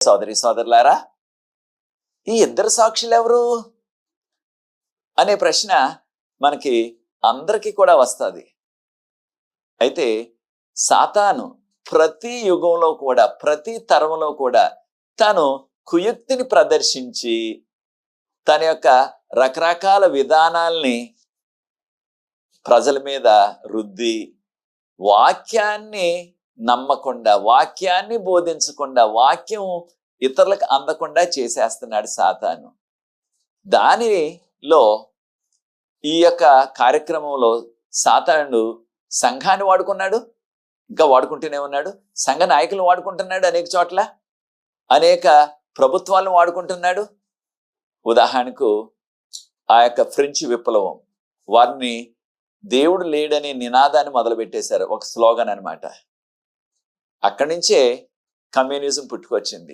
సోదరి సోదరులారా, ఈ ఇద్దరు సాక్షులు ఎవరు అనే ప్రశ్న మనకి అందరికీ కూడా వస్తుంది. అయితే సాతాను ప్రతి యుగంలో కూడా, ప్రతి తరంలో కూడా తను కుయుక్తిని ప్రదర్శించి తన యొక్క రకరకాల విధానాల్ని ప్రజల మీద రుద్ది వాక్యాన్ని నమ్మకుండా, వాక్యాన్ని బోధించకుండా, వాక్యం ఇతరులకు అందకుండా చేసేస్తున్నాడు సాతాను. దానిలో ఈ యొక్క కార్యక్రమంలో సాతానుడు సంఘాన్ని వాడుకున్నాడు, ఇంకా వాడుకుంటూనే ఉన్నాడు. సంఘ నాయకులను వాడుకుంటున్నాడు, అనేక చోట్ల అనేక ప్రభుత్వాలను వాడుకుంటున్నాడు. ఉదాహరణకు ఆ యొక్క ఫ్రెంచ్ విప్లవం, వారిని దేవుడు లేడనే నినాదాన్ని మొదలుపెట్టేశారు, ఒక స్లోగన్ అన్నమాట. అక్కడి నుంచే కమ్యూనిజం పుట్టుకొచ్చింది.